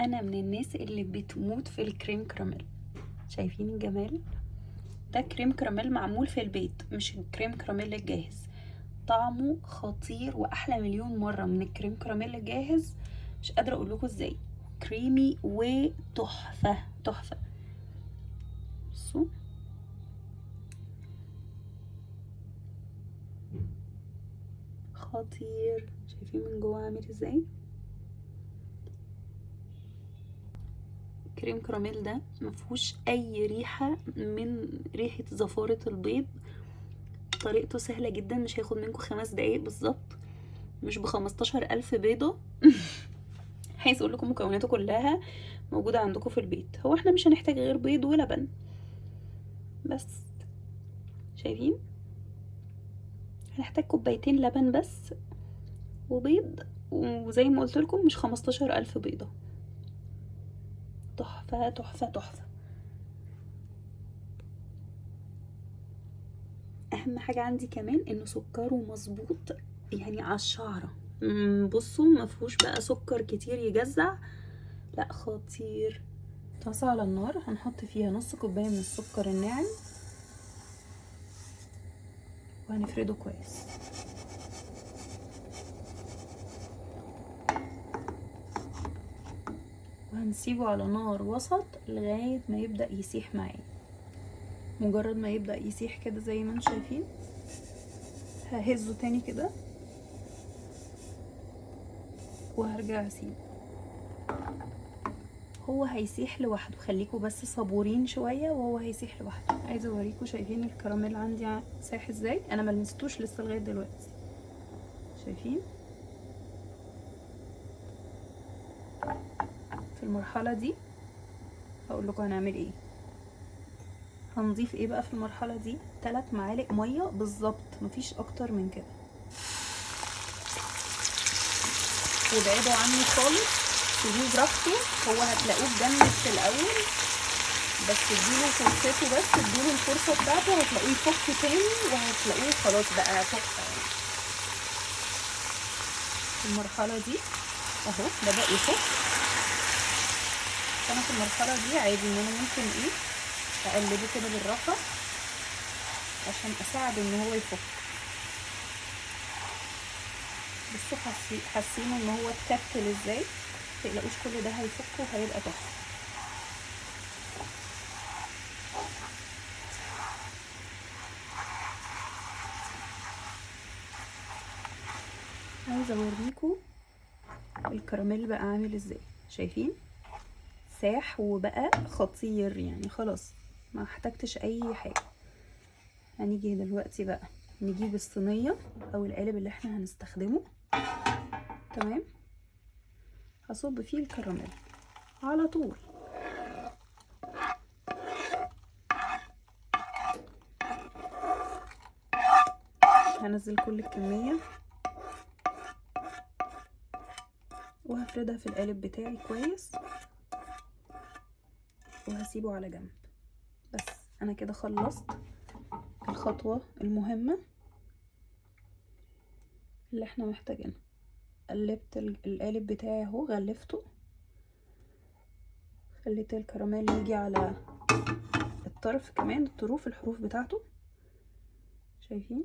انا من الناس اللي بتموت في الكريم كراميل. شايفين الجمال ده؟ كريم كراميل معمول في البيت، مش الكريم كراميل الجاهز. طعمه خطير واحلى مليون مره من الكريم كراميل الجاهز. مش قادره اقول لكم ازاي كريمي وتحفه تحفه. بصوا خطير، شايفين من جوه عامل ازاي؟ كريم كراميل ده مفهوش اي ريحه من ريحه زفاره البيض. طريقته سهله جدا، مش هياخد منكم 5 دقايق بالظبط، مش ب15,000 بيضه. عايز اقول لكم مكوناته كلها موجوده عندكم في البيت. هو احنا مش هنحتاج غير بيض ولبن بس. شايفين؟ هنحتاج كوبايتين لبن بس وبيض، وزي ما قلت لكم مش 15,000 بيضه. تحفه تحفه تحفه. اهم حاجه عندي كمان انه سكره مظبوط، يعني على الشعره. بصوا مفهوش بقى سكر كتير يجزع، لا خطير. طاسه على النار هنحط فيها نص كوبايه من السكر الناعم وهنفرده كويس. وهنسيبه على نار وسط لغايه ما يبدا يسيح معايا. مجرد ما يبدا يسيح كده زي ما انتم شايفين، ههزه تاني كده وهرجع اسيبه. هو هيسيح لوحده، خليكوا بس صبورين شويه وهو هيسيح لوحده. عايزه اوريكم، شايفين الكراميل عندي سايح ازاي؟ انا ملمستوش لسه لغايه دلوقتي. شايفين؟ في المرحله دي هقول لكم هنعمل ايه. هنضيف ايه بقى في المرحله دي؟ 3 معالق ميه بالظبط، مفيش اكتر من كده. وابعدوا عنه خالص، سيبوه براحته. هو هتلاقوه اتجمد في الاول، بس اديله فرصته، بس اديله الفرصه بتاعته، هتلاقوه يفك تاني وهتلاقوه خلاص بقى تحفه. المرحله دي اهو بدا يفك. فانا في المرحله دي عادي ان انا ممكن ايه اقلبه كده بالراحه عشان اساعده ان هو يفك. بصوا حاسين ان هو اتكتل ازاي؟ متقلقوش، كل ده هيفك وهيبقى تحفه. عايزه اوريكم الكراميل بقى عامل ازاي. شايفين؟ ساح وبقى خطير، يعني خلاص ما احتاجتش اي حاجه. هنيجي دلوقتي بقى نجيب الصينيه او القالب اللي احنا هنستخدمه. تمام، هصب فيه الكراميل على طول. هنزل كل الكميه وهفردها في القالب بتاعي كويس وهسيبه على جنب. بس انا كده خلصت الخطوه المهمه اللي احنا محتاجينها. قلبت القالب بتاعي اهو، غلفته، خليت الكراميل يجي على الطرف كمان، الطروف الحروف بتاعته. شايفين؟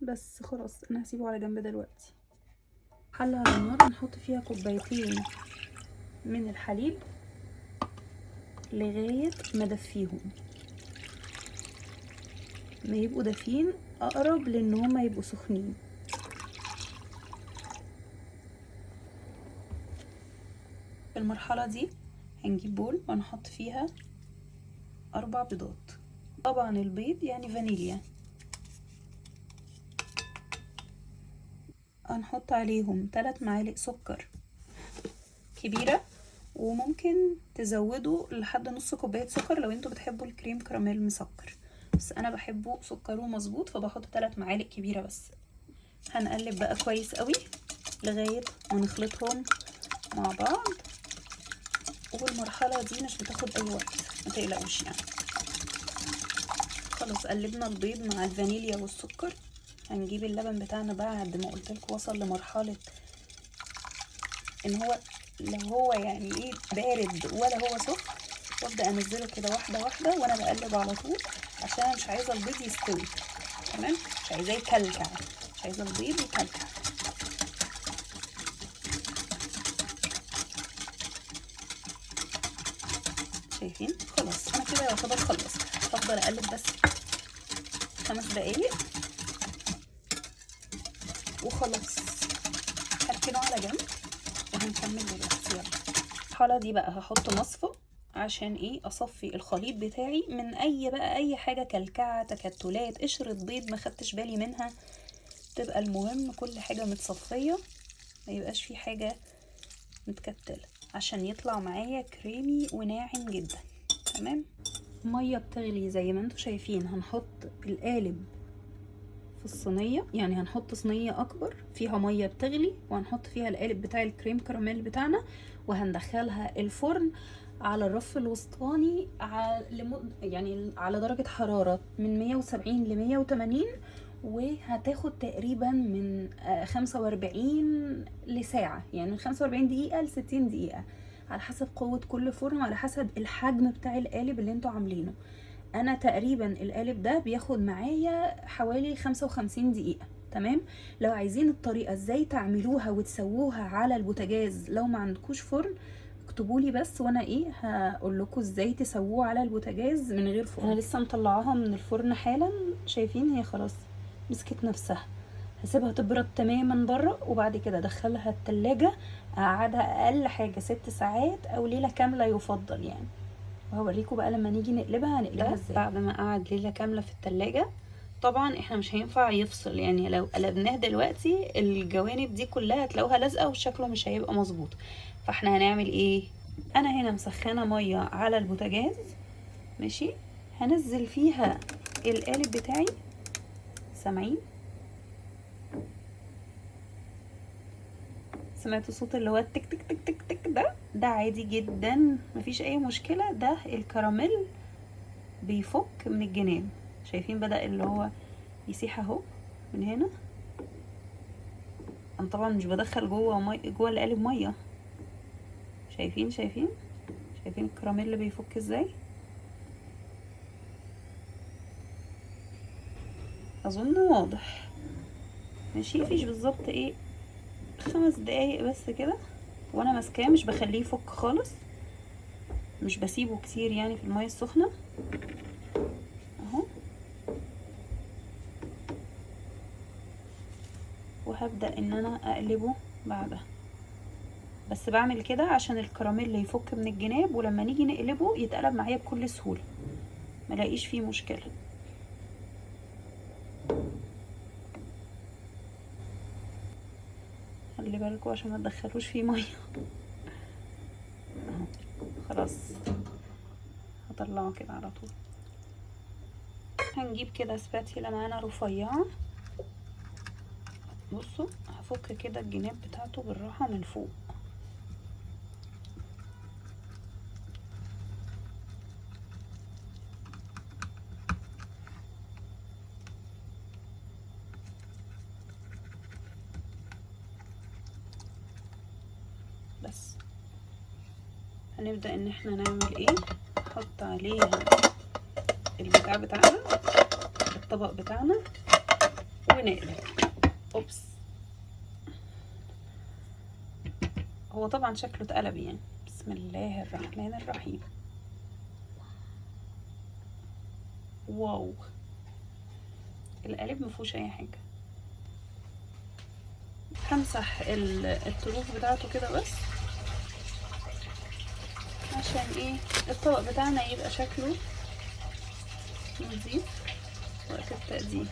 بس خلاص انا هسيبه على جنب دلوقتي. حلة على النار هنحط فيها كوبايتين من الحليب لغاية ما ادفيهم، ما يبقوا دافين، اقرب لان هما يبقوا سخنين. في المرحلة دي هنجيب بول وهنحط فيها 4 بيضات. طبعا البيض يعني فانيليا. هنحط عليهم 3 معالق سكر كبيرة، وممكن تزودوا لحد نص كوباية سكر لو انتوا بتحبوا الكريم كراميل مسكر، بس انا بحبه سكره مظبوط فبحط 3 معالق كبيرة بس. هنقلب بقى كويس قوي لغاية ما نخلطهم مع بعض. والمرحلة دي مش بتاخد اي وقت، ما تقلقوش يعني. خلاص قلبنا البيض مع الفانيليا والسكر. هنجيب اللبن بتاعنا بعد ما قلتلكوا وصل لمرحلة ان هو لو هو يعني ايه بارد ولا هو سخن، وابدا انزله كده واحده واحده وانا بقلب على طول، عشان انا مش عايزه البيض يستوي. تمام، مش عايزاه يكلكع، مش عايزه البيض يكلكع. شايفين؟ خلاص انا كده يعتبر خلصت. هفضل اقلب بس 5 دقايق وخلاص. هركنه على جنب وهنكمل دلوقتي. يلا المرحله دي بقى هحط مصفى عشان ايه؟ اصفي الخليط بتاعي من اي حاجه كلكعه، تكتلات، قشره بيض ما خدتش بالي منها. تبقى المهم كل حاجه متصفيه، ما يبقاش في حاجه متكتله، عشان يطلع معايا كريمي وناعم جدا. تمام. ميه بتغلي زي ما انتم شايفين. هنحط القالب في الصينيه، يعني هنحط صينيه اكبر فيها ميه بتغلي، وهنحط فيها القالب بتاع الكريم كراميل بتاعنا، وهندخلها الفرن على الرف الوسطاني يعني على درجة حرارة من 170 ل 180، وهتاخد تقريبا من 45 لساعة، يعني من 45 دقيقة ل 60 دقيقة على حسب قوة كل فرن وعلى حسب الحجم بتاع القالب اللي انتوا عاملينه. انا تقريبا القالب ده بياخد معايا حوالي 55 دقيقة. تمام. لو عايزين الطريقة ازاي تعملوها وتسووها على البوتاجاز لو ما عندكوش فرن، اكتبولي بس وانا ايه هقول لكم ازاي تسووه على البوتاجاز من غير فرن. انا لسه مطلعاها من الفرن حالا. شايفين هي خلاص مسكت نفسها. هسيبها تبرد تماما بره، وبعد كده ادخلها التلاجة، اقعدها اقل حاجة 6 ساعات او ليلة كاملة يفضل يعني. وهوريكم بقى لما نيجي نقلبها هنقلبها ازاي. بعد ما قعد ليلة كاملة في التلاجة، طبعا احنا مش هينفع يفصل، يعني لو قلبناه دلوقتي الجوانب دي كلها هتلاقوها لازقة وشكله مش هيبقى مظبوط. فاحنا هنعمل ايه؟ انا هنا مسخنة مية على البوتاجاز. ماشي. هنزل فيها القالب بتاعي. سامعين؟ سمعتوا صوت اللي هو التك تك تك تك تك ده عادي جدا، مفيش اي مشكلة. ده الكراميل بيفك من الجناب. شايفين بدأ اللي هو يسيح اهو من هنا. انا طبعا مش بدخل جوه القالب ميه. شايفين الكراميل اللي بيفك ازاي؟ اظن واضح. ماشي. مفيش بالظبط ايه 5 دقايق بس كده وانا ماسكاه، مش بخليه يفك خالص، مش بسيبه كتير يعني في الميه السخنه اهو. وهبدأ ان انا اقلبه بعدها، بس بعمل كده عشان الكراميل يفك من الجناب، ولما نيجي نقلبه يتقلب معايا بكل سهوله، ملاقيش فيه مشكله. خلي بالكوا عشان ما تدخلوش فيه ميه. اهو خلاص هطلعه كده على طول. هنجيب كده سباتيلا معانا رفيعه. بصوا هفك كده الجناب بتاعته بالراحه من فوق. بس هنبدأ ان احنا نعمل ايه، نحط عليها البتاع بتاعنا، الطبق بتاعنا، ونقلب. اوبس، هو طبعا شكله اتقلب يعني. بسم الله الرحمن الرحيم. واو، القالب مفيهوش اي حاجه. همسح الطروف بتاعته كده بس عشان ايه الطبق بتاعنا يبقى شكله نظيف وقت التقديم.